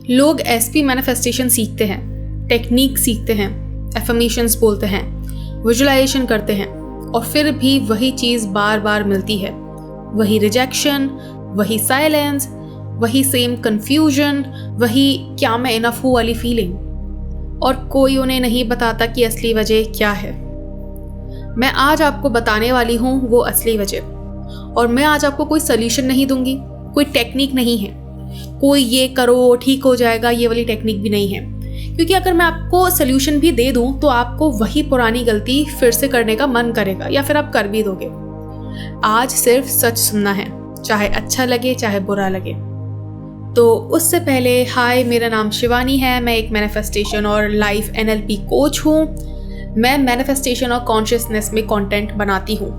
लोग SP manifestation सीखते हैं, टेक्निक सीखते हैं, एफर्मेशंस बोलते हैं, विजुअलाइजेशन करते हैं और फिर भी वही चीज़ बार बार मिलती है। वही रिजेक्शन, वही साइलेंस, वही सेम कन्फ्यूजन, वही क्या मैं इनफ हूँ वाली फीलिंग, और कोई उन्हें नहीं बताता कि असली वजह क्या है। मैं आज आपको बताने वाली हूँ वो असली वजह, और मैं आज आपको कोई सल्यूशन नहीं दूंगी, कोई टेक्निक नहीं है, कोई ये करो ठीक हो जाएगा ये वाली टेक्निक भी नहीं है, क्योंकि अगर मैं आपको सल्यूशन भी दे दूं तो आपको वही पुरानी गलती फिर से करने का मन करेगा या फिर आप कर भी दोगे। आज सिर्फ सच सुनना है, चाहे अच्छा लगे चाहे बुरा लगे। तो उससे पहले हाय, मेरा नाम शिवानी है, मैं एक मैनिफेस्टेशन और लाइफ एनएलपी कोच हूँ। मैं मैनिफेस्टेशन और कॉन्शियसनेस में कंटेंट बनाती हूँ,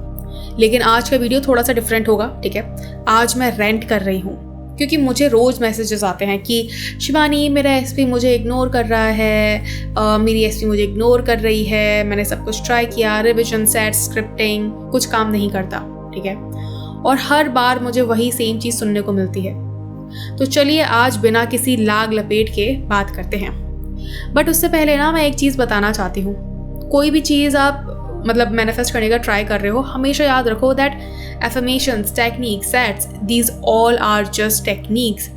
लेकिन आज का वीडियो थोड़ा सा डिफरेंट होगा, ठीक है। आज मैं रेंट कर रही हूँ क्योंकि मुझे रोज़ मैसेजेस आते हैं कि शिवानी मेरा एसपी मुझे इग्नोर कर रहा है, मेरी एसपी मुझे इग्नोर कर रही है, मैंने सब कुछ ट्राई किया, रिविजन, सेट, स्क्रिप्टिंग, कुछ काम नहीं करता, ठीक है। और हर बार मुझे वही सेम चीज़ सुनने को मिलती है। तो चलिए आज बिना किसी लाग लपेट के बात करते हैं। बट उससे पहले ना मैं एक चीज़ बताना चाहती हूँ। कोई भी चीज़ आप मतलब मैनिफेस्ट करने का ट्राई कर रहे हो, हमेशा याद रखो that affirmations, techniques, sets, these all are just techniques.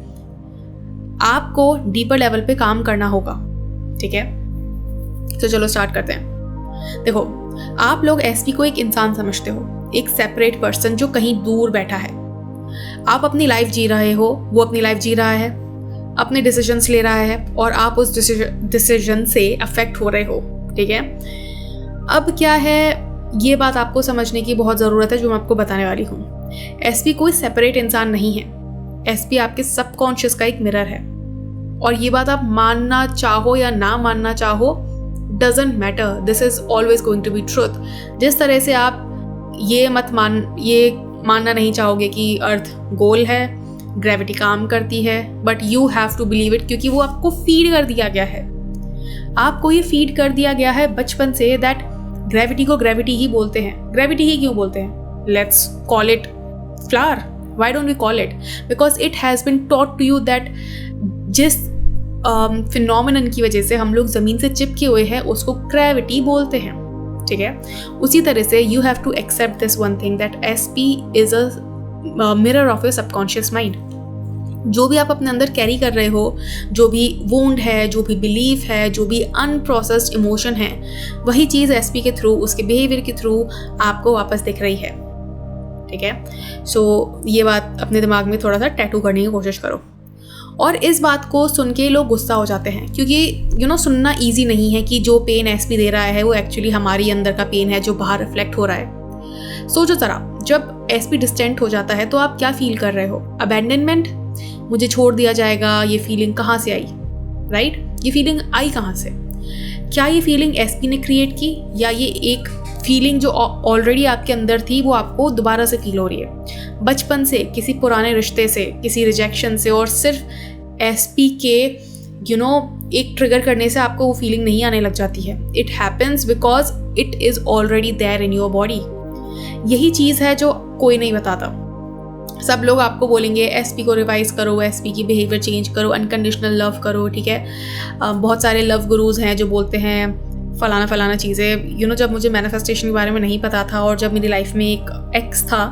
आपको डीपर लेवल पे काम करना होगा, ठीक है। तो चलो स्टार्ट करते हैं। देखो, आप लोग एसपी को एक इंसान समझते हो, एक सेपरेट पर्सन जो कहीं दूर बैठा है। आप अपनी लाइफ जी रहे हो, वो अपनी लाइफ जी रहा है, अपने डिसीजंस ले रहा है और आप उस डिसीजन से अफेक्ट हो रहे हो, ठीक है। अब क्या है, ये बात आपको समझने की बहुत ज़रूरत है जो मैं आपको बताने वाली हूँ। एसपी कोई सेपरेट इंसान नहीं है। एसपी आपके सबकॉन्शियस का एक मिरर है, और ये बात आप मानना चाहो या ना मानना चाहो, doesn't matter, this is always going to be truth. जिस तरह से आप ये मानना नहीं चाहोगे कि अर्थ गोल है, ग्रेविटी काम करती है, but you have to believe it, क्योंकि वो आपको फीड कर दिया गया है। आपको ये फीड कर दिया गया है बचपन से दैट ग्रेविटी को ग्रेविटी ही बोलते हैं। ग्रेविटी ही क्यों बोलते हैं? Let's call it flower, why don't we call it? Because it has been taught to you that जिस फिनोमिनन की वजह से हम लोग ज़मीन से चिपके हुए हैं उसको ग्रेविटी बोलते हैं, ठीक है। उसी तरह से you have to accept this one thing that SP is a mirror of your subconscious mind. जो भी आप अपने अंदर कैरी कर रहे हो, जो भी वुंड है, जो भी बिलीफ है, जो भी अनप्रोसेस्ड इमोशन है, वही चीज़ एसपी के थ्रू, उसके बिहेवियर के थ्रू आपको वापस दिख रही है, ठीक है। सो ये बात अपने दिमाग में थोड़ा सा टैटू करने की कोशिश करो। और इस बात को सुन के लोग गुस्सा हो जाते हैं, क्योंकि सुनना ईजी नहीं है कि जो पेन एसपी दे रहा है वो एक्चुअली हमारी अंदर का पेन है जो बाहर रिफ्लेक्ट हो रहा है। सोचो ज़रा, जब एसपी डिस्टेंट हो जाता है तो आप क्या फील कर रहे हो? अबैंडनमेंट, मुझे छोड़ दिया जाएगा, ये फीलिंग कहाँ से आई, राइट? ये फीलिंग आई कहाँ से? क्या ये फीलिंग एसपी ने क्रिएट की, या ये एक फीलिंग जो ऑलरेडी आपके अंदर थी वो आपको दोबारा से फील हो रही है बचपन से, किसी पुराने रिश्ते से, किसी रिजेक्शन से, और सिर्फ एसपी के एक ट्रिगर करने से आपको वो फीलिंग नहीं आने लग जाती है? It happens because it is already there in your body. यही चीज़ है जो कोई नहीं बताता। सब लोग आपको बोलेंगे एसपी को रिवाइज करो, एसपी की बिहेवियर चेंज करो, अनकंडीशनल लव करो, ठीक है। बहुत सारे लव गुरुज हैं जो बोलते हैं फलाना फलाना चीज़ें। जब मुझे मैनिफेस्टेशन के बारे में नहीं पता था और जब मेरी लाइफ में एक एक्स था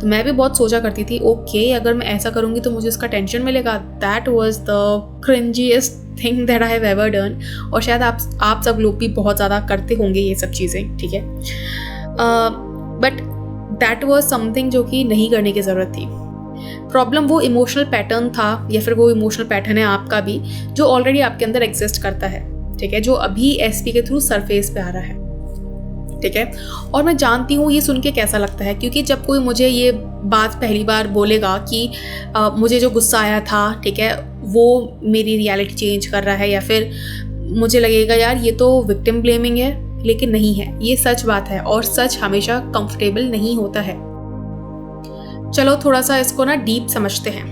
तो मैं भी बहुत सोचा करती थी, ओके अगर मैं ऐसा करूँगी तो मुझे उसका टेंशन मिलेगा। That was the cringiest thing that I have ever done. और शायद आप सब लोग भी बहुत ज़्यादा करते होंगे ये सब चीज़ें, ठीक है। बट दैट वॉज समथिंग जो कि नहीं करने की ज़रूरत थी। प्रॉब्लम वो इमोशनल पैटर्न था, या फिर वो इमोशनल पैटर्न है आपका भी, जो ऑलरेडी आपके अंदर एग्जिस्ट करता है, ठीक है, जो अभी एसपी के थ्रू सरफेस पे आ रहा है, ठीक है। और मैं जानती हूँ ये सुन के कैसा लगता है, क्योंकि जब कोई मुझे ये बात पहली बार बोलेगा कि मुझे जो गुस्सा आया था, ठीक है, वो मेरी रियलिटी चेंज कर रहा है, या फिर मुझे लगेगा यार ये तो विक्टिम ब्लेमिंग है, लेकिन नहीं है, ये सच बात है, और सच हमेशा कंफर्टेबल नहीं होता है। चलो थोड़ा सा इसको ना डीप समझते हैं।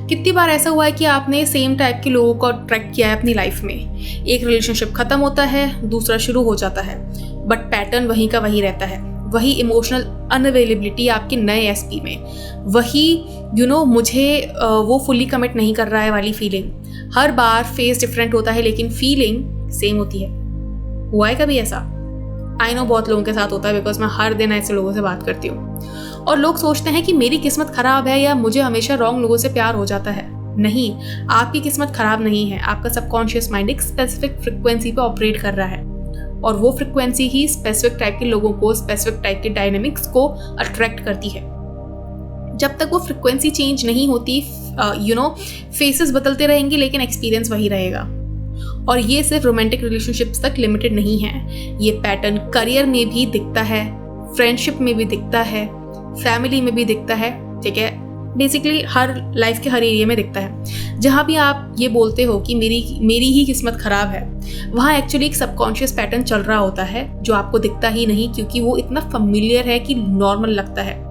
कितनी बार ऐसा हुआ है कि आपने सेम टाइप के लोगों को अट्रैक्ट किया है अपनी लाइफ में? एक रिलेशनशिप खत्म होता है, दूसरा शुरू हो जाता है, बट पैटर्न वहीं का वहीं रहता है। वही इमोशनल अनअवेलेबिलिटी आपके नए एसपी में, वही मुझे वो फुली कमिट नहीं कर रहा है वाली फीलिंग। हर बार फेस डिफरेंट होता है लेकिन फीलिंग सेम होती है। हुआ है कभी ऐसा? आई नो बहुत लोगों के साथ होता है, बिकॉज मैं हर दिन ऐसे लोगों से बात करती हूँ। और लोग सोचते हैं कि मेरी किस्मत खराब है या मुझे हमेशा रॉन्ग लोगों से प्यार हो जाता है। नहीं, आपकी किस्मत खराब नहीं है। आपका सबकॉन्शियस माइंड एक स्पेसिफिक फ्रिक्वेंसी पे ऑपरेट कर रहा है और वो फ्रिक्वेंसी ही स्पेसिफिक टाइप के लोगों को, स्पेसिफिक टाइप के डायनेमिक्स को अट्रैक्ट करती है। जब तक वो फ्रिक्वेंसी चेंज नहीं होती, फेसेस बदलते रहेंगे लेकिन एक्सपीरियंस वही रहेगा। और ये सिर्फ रोमांटिक रिलेशनशिप्स तक लिमिटेड नहीं है, ये पैटर्न करियर में भी दिखता है, फ्रेंडशिप में भी दिखता है, फैमिली में भी दिखता है, ठीक है, बेसिकली हर लाइफ के हर एरिया में दिखता है। जहाँ भी आप ये बोलते हो कि मेरी ही किस्मत खराब है, वहाँ एक्चुअली एक सबकॉन्शियस पैटर्न चल रहा होता है जो आपको दिखता ही नहीं, क्योंकि वो इतना फैमिलियर है कि नॉर्मल लगता है।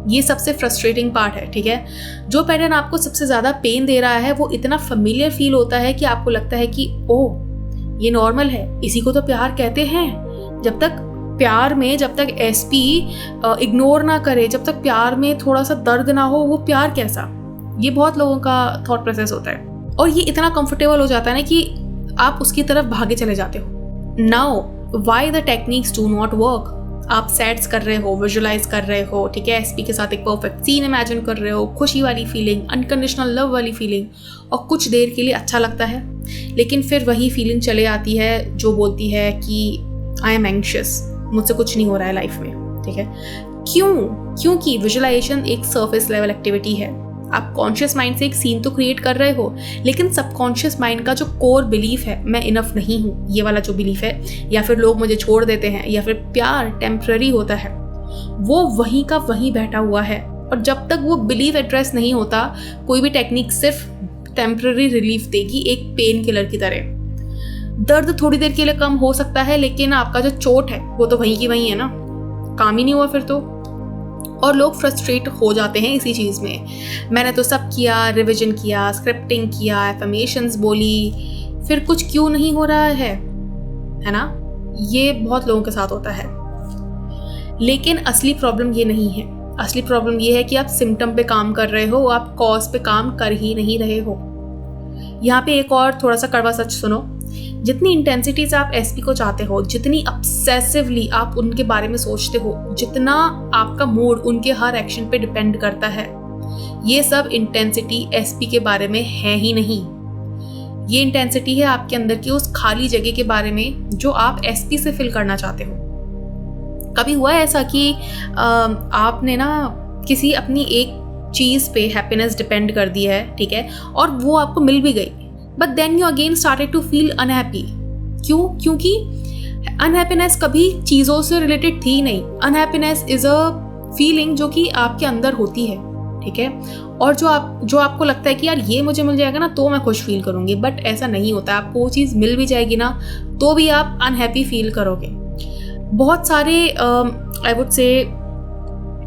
ये सबसे फ्रस्ट्रेटिंग पार्ट है, ठीक है। जो पैटर्न आपको सबसे ज़्यादा पेन दे रहा है वो इतना फैमिलियर फील होता है कि आपको लगता है कि ओह ये नॉर्मल है, इसी को तो प्यार कहते हैं। जब तक प्यार में, जब तक एसपी इग्नोर ना करे, जब तक प्यार में थोड़ा सा दर्द ना हो, वो प्यार कैसा? ये बहुत लोगों का थॉट प्रोसेस होता है और ये इतना कंफर्टेबल हो जाता है ना कि आप उसकी तरफ भागे चले जाते हो। Now why the techniques do not work? आप सेट्स कर रहे हो, विजुलाइज कर रहे हो, ठीक है, एसपी के साथ एक परफेक्ट सीन इमेजिन कर रहे हो, खुशी वाली फीलिंग, अनकंडीशनल लव वाली फीलिंग, और कुछ देर के लिए अच्छा लगता है, लेकिन फिर वही फीलिंग चले आती है जो बोलती है कि आई एम एंग्शियस, मुझसे कुछ नहीं हो रहा है लाइफ में, ठीक है। क्यों? क्योंकि विजुलाइजेशन एक सरफेस लेवल एक्टिविटी है। आप कॉन्शियस माइंड से एक सीन तो क्रिएट कर रहे हो, लेकिन सबकॉन्शियस माइंड का जो कोर बिलीफ है, मैं इनफ नहीं हूँ, ये वाला जो बिलीफ है, या फिर लोग मुझे छोड़ देते हैं, या फिर प्यार टेम्पररी होता है, वो वहीं का वहीं बैठा हुआ है। और जब तक वो बिलीफ एड्रेस नहीं होता, कोई भी टेक्निक सिर्फ टेम्पररी रिलीफ देगी, एक पेन किलर की तरह। दर्द थोड़ी देर के लिए कम हो सकता है, लेकिन आपका जो चोट है वो तो वहीं की वहीं है ना, काम ही नहीं हुआ फिर तो। और लोग फ्रस्ट्रेट हो जाते हैं इसी चीज़ में। मैंने तो सब किया, रिविजन किया, स्क्रिप्टिंग किया, एफर्मेशंस बोली, फिर कुछ क्यों नहीं हो रहा है ना? ये बहुत लोगों के साथ होता है। लेकिन असली प्रॉब्लम ये नहीं है। असली प्रॉब्लम ये है कि आप सिम्टम पे काम कर रहे हो, आप कॉज पे काम कर ही नहीं रहे हो। यहाँ पे एक और थोड़ा सा कड़वा सच सुनो। जितनी इंटेंसिटी से आप एसपी को चाहते हो, जितनी ऑब्सेसिवली आप उनके बारे में सोचते हो, जितना आपका मूड उनके हर एक्शन पे डिपेंड करता है, ये सब इंटेंसिटी एसपी के बारे में है ही नहीं। ये इंटेंसिटी है आपके अंदर की उस खाली जगह के बारे में जो आप एसपी से फिल करना चाहते हो। कभी हुआ है ऐसा कि आपने ना किसी अपनी एक चीज़ पे हैप्पीनेस डिपेंड कर दी है, ठीक है, और वो आपको मिल भी गई, but then you again started to feel unhappy. क्यों? क्योंकि अनहैप्पीनेस कभी चीज़ों से रिलेटेड थी नहीं। अनहैप्पीनेस इज अ फीलिंग जो कि आपके अंदर होती है, ठीक है, और जो आपको लगता है कि यार ये मुझे मिल जाएगा ना तो मैं खुश फील करूँगी, बट ऐसा नहीं होता। आपको वो चीज़ मिल भी जाएगी ना तो भी आप अनहैप्पी फील करोगे। बहुत सारे आई वुड से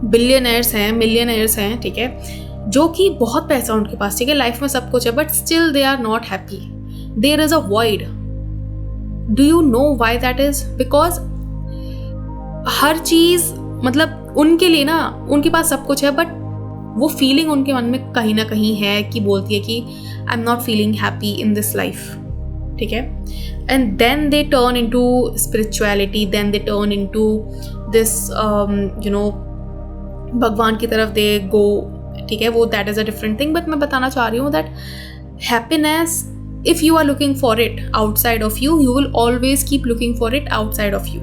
बिलियनर्स हैं, मिलियनर्स हैं, ठीक है, जो कि बहुत पैसा उनके पास, ठीक है, लाइफ में सब कुछ है, but still they are not happy. There is a void. Do you know why that is? Because हर चीज, मतलब उनके लिए ना, उनके पास सब कुछ है, बट वो फीलिंग उनके मन में कहीं ना कहीं है कि बोलती है कि I am not feeling happy in this life, ठीक है। And then they turn into spirituality, then they turn into this भगवान की तरफ दे गो, ठीक है, वो that is a different thing. But मैं बताना चाह रही हूँ that happiness, if you are looking for it outside of you, you will always keep looking for it outside of you.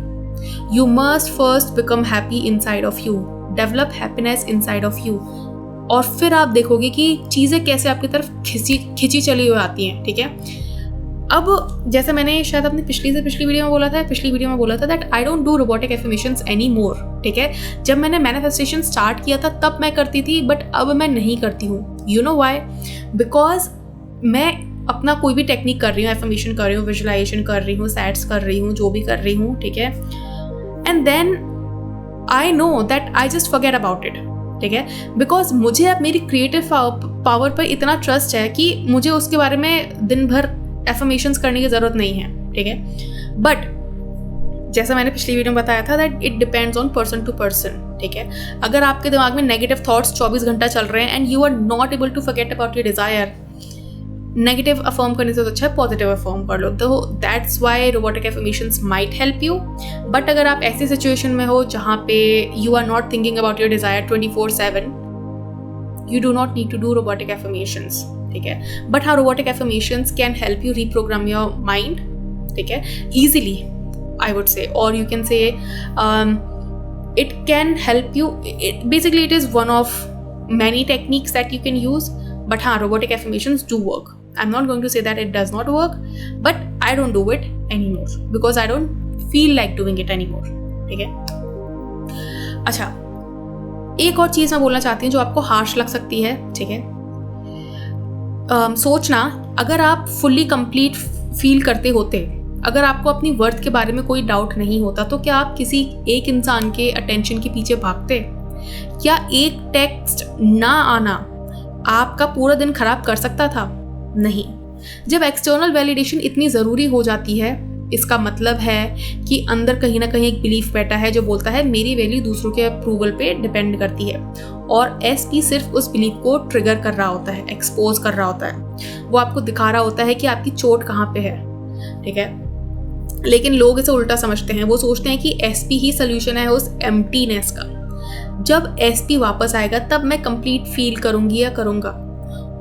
You must first become happy inside of you, develop happiness inside of you, और फिर आप देखोगे कि चीज़ें कैसे आपकी तरफ खिंची चली हुई आती हैं, ठीक है। अब जैसे मैंने शायद अपनी पिछली वीडियो में बोला था that I don't do robotic affirmations any more, ठीक है। जब मैंने मैनिफेस्टेशन स्टार्ट किया था तब मैं करती थी, बट अब मैं नहीं करती हूँ। You know why? बिकॉज मैं अपना कोई भी टेक्निक कर रही हूँ, एफर्मेशन कर रही हूँ, विजुलाइजेशन कर रही हूँ, सेट्स कर रही हूँ, जो भी कर रही हूँ, ठीक है, and then I know that I just forget about it, ठीक है। बिकॉज मुझे अब मेरी क्रिएटिव पावर पर इतना ट्रस्ट है कि मुझे उसके बारे में दिन भर एफर्मेशंस करने की ज़रूरत नहीं है, ठीक है। बट जैसा मैंने पिछली वीडियो में बताया था that it depends on person to person, ठीक है। अगर आपके दिमाग में नेगेटिव थॉट्स 24 घंटा चल रहे हैं and you are not able to forget about your desire, negative affirm करने से तो अच्छा है पॉजिटिव अफर्म कर लो। तो that's why robotic affirmations might help you. But अगर आप ऐसी सिचुएशन में हो जहाँ पे you are not thinking about your desire 24/7, you do not need to do robotic affirmations, ठीक है। बट हाँ, robotic affirmations can help you reprogram your mind, ठीक है, easily I would say, or you can say it can help you, basically it is one of many techniques that you can use, but हाँ, robotic affirmations do work. I'm not going to say that it does not work, but I don't do it anymore because I don't feel like doing it anymore, ठीक है। अच्छा, एक और चीज़ मैं बोलना चाहती हूँ जो आपको हार्श लग सकती है, ठीक है। सोचना, अगर आप फुल्ली कंप्लीट फील करते होते, अगर आपको अपनी वर्थ के बारे में कोई डाउट नहीं होता, तो क्या आप किसी एक इंसान के अटेंशन के पीछे भागते? क्या एक टेक्स्ट ना आना आपका पूरा दिन खराब कर सकता था? नहीं। जब एक्सटर्नल वैलिडेशन इतनी ज़रूरी हो जाती है, इसका मतलब है कि अंदर कहीं ना कहीं एक बिलीफ बैठा है जो बोलता है मेरी वैल्यू दूसरों के अप्रूवल पे डिपेंड करती है, और एसपी सिर्फ उस बिलीफ को ट्रिगर कर रहा होता है, एक्सपोज कर रहा होता है, वो आपको दिखा रहा होता है कि आपकी चोट कहाँ पे है, ठीक है। लेकिन लोग इसे उल्टा समझते हैं, वो सोचते हैं कि एसपी ही सोल्यूशन है उस एम्प्टीनेस का। जब एसपी वापस आएगा तब मैं कंप्लीट फील करूंगी या करूंगा,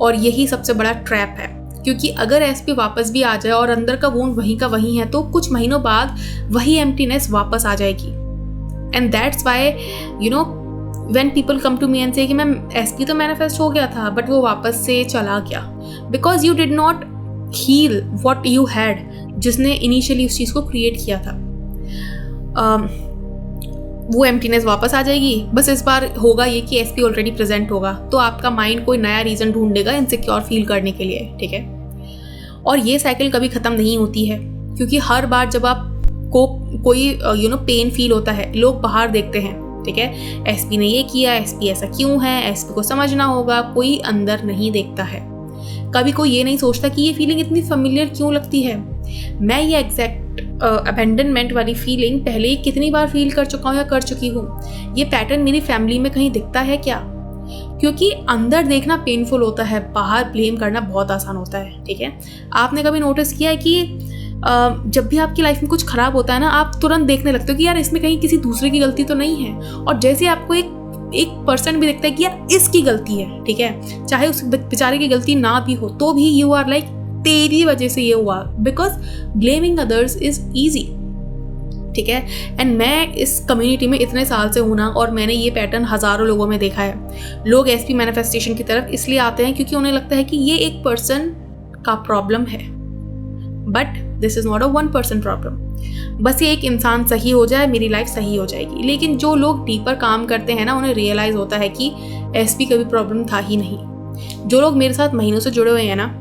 और यही सबसे बड़ा ट्रैप है, क्योंकि अगर एसपी वापस भी आ जाए और अंदर का वोंड वहीं का वहीं है, तो कुछ महीनों बाद वही एम्प्टीनेस वापस आ जाएगी। And that's why you know when people come to me and say कि मैम एसपी तो मैनिफेस्ट हो गया था बट वो वापस से चला गया, because you did not heal what you had, जिसने इनिशियली उस चीज़ को क्रिएट किया था। वो एम्प्टीनेस वापस आ जाएगी। बस इस बार होगा ये कि एसपी ऑलरेडी प्रेजेंट होगा, तो आपका माइंड कोई नया रीज़न ढूंढेगा इनसिक्योर फील करने के लिए, ठीक है। और ये साइकिल कभी ख़त्म नहीं होती है, क्योंकि हर बार जब आपको कोई पेन फील होता है, लोग बाहर देखते हैं, ठीक है, एसपी ने ये किया, एसपी ऐसा क्यों है, एसपी को समझना होगा, कोई अंदर नहीं देखता है। कभी कोई ये नहीं सोचता कि ये फीलिंग इतनी फेमिलियर क्यों लगती है, मैं ये एग्जैक्ट अबैंडनमेंट वाली फीलिंग पहले ही कितनी बार फील कर चुका हूँ या कर चुकी हूँ, ये पैटर्न मेरी फैमिली में कहीं दिखता है क्या? क्योंकि अंदर देखना पेनफुल होता है, बाहर ब्लेम करना बहुत आसान होता है, ठीक है। आपने कभी नोटिस किया है कि जब भी आपकी लाइफ में कुछ खराब होता है ना, आप तुरंत देखने लगते हो कि यार इसमें कहीं किसी दूसरे की गलती तो नहीं है, और जैसे आपको एक पर्सन भी दिखता है कि यार इसकी गलती है, ठीक है, चाहे उस बेचारे की गलती ना भी हो तो भी यू आर लाइक तेरी वजह से ये हुआ, because blaming others is easy, ठीक है। एंड मैं इस कम्युनिटी में इतने साल से हूँ ना, और मैंने ये पैटर्न हज़ारों लोगों में देखा है। लोग एसपी मैनिफेस्टेशन की तरफ इसलिए आते हैं क्योंकि उन्हें लगता है कि ये एक पर्सन का प्रॉब्लम है, but this is not a one person problem. बस ये एक इंसान सही हो जाए, मेरी लाइफ सही हो जाएगी। लेकिन जो लोग डीपर काम करते हैं ना, उन्हें रियलाइज़ होता है कि एसपी कभी प्रॉब्लम था ही नहीं। जो लोग मेरे साथ महीनों से जुड़े हुए हैं ना,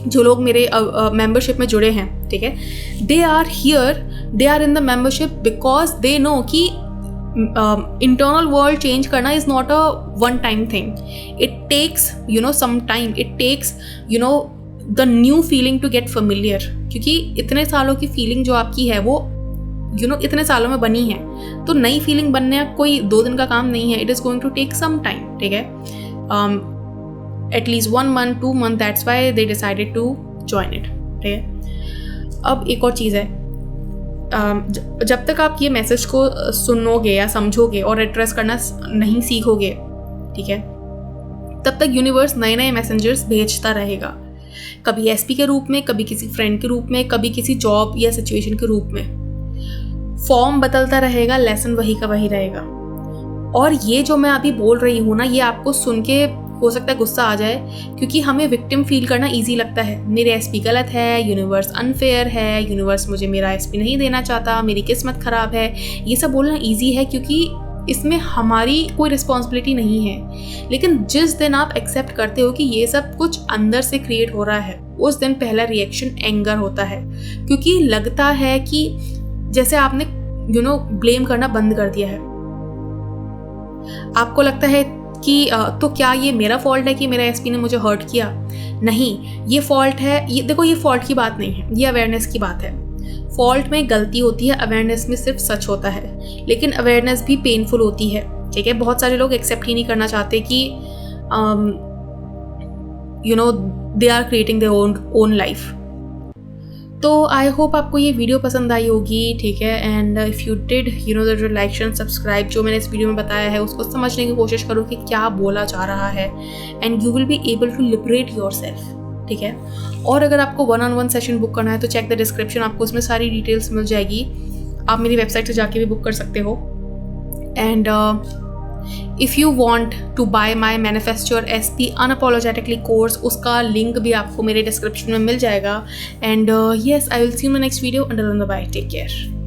जो लोग मेरे मेंबरशिप में जुड़े हैं, ठीक है, they are here, they are in the membership because they know कि इंटरनल वर्ल्ड चेंज करना is not a one time thing, it takes some time, it takes the new feeling to get familiar. क्योंकि इतने सालों की feeling जो आपकी है वो इतने सालों में बनी है, तो नई फीलिंग बनने कोई 2 दिन का काम नहीं है, it is going to take some time, ठीक है, at least 1 month, 2 months, that's why they decided to join it, ठीक है। अब एक और चीज़ है, जब तक आप ये मैसेज को सुनोगे या समझोगे और एड्रेस करना नहीं सीखोगे, ठीक है, तब तक यूनिवर्स नए नए मैसेंजर्स भेजता रहेगा, कभी एसपी के रूप में, कभी किसी फ्रेंड के रूप में, कभी किसी जॉब या सिचुएशन के रूप में। फॉर्म बदलता रहेगा, लेसन वही का वही रहेगा। और ये जो मैं अभी बोल रही हूँ ना, ये आपको सुन के हो सकता है गुस्सा आ जाए, क्योंकि हमें विक्टिम फील करना इजी लगता है। मेरे एसपी गलत है, यूनिवर्स अनफेयर है, यूनिवर्स मुझे मेरा एसपी नहीं देना चाहता, मेरी किस्मत ख़राब है, ये सब बोलना इजी है क्योंकि इसमें हमारी कोई रिस्पॉन्सिबिलिटी नहीं है। लेकिन जिस दिन आप एक्सेप्ट करते हो कि ये सब कुछ अंदर से क्रिएट हो रहा है, उस दिन पहला रिएक्शन एंगर होता है, क्योंकि लगता है कि जैसे आपने ब्लेम करना बंद कर दिया है। आपको लगता है कि तो क्या ये मेरा फॉल्ट है कि मेरा एसपी ने मुझे हर्ट किया? नहीं, ये फॉल्ट है, ये देखो, ये फॉल्ट की बात नहीं है, ये अवेयरनेस की बात है। फॉल्ट में गलती होती है, अवेयरनेस में सिर्फ सच होता है, लेकिन अवेयरनेस भी पेनफुल होती है, ठीक है। बहुत सारे लोग एक्सेप्ट ही नहीं करना चाहते कि they are creating their own life. तो आई होप आपको ये वीडियो पसंद आई होगी, ठीक है। And if you did like and subscribe, जो मैंने इस वीडियो में बताया है उसको समझने की कोशिश करो कि क्या बोला जा रहा है, and you will be able to liberate yourself, ठीक है। और अगर आपको 1-on-1 सेशन बुक करना है तो चेक द डिस्क्रिप्शन, आपको उसमें सारी डिटेल्स मिल जाएगी। आप मेरी वेबसाइट से जाके भी बुक कर सकते हो। And if you want to buy my manifest your SP unapologetically course, उसका लिंक भी आपको मेरे डिस्क्रिप्शन में मिल जाएगा। And yes, I will see you in the next video. Until then bye, take care.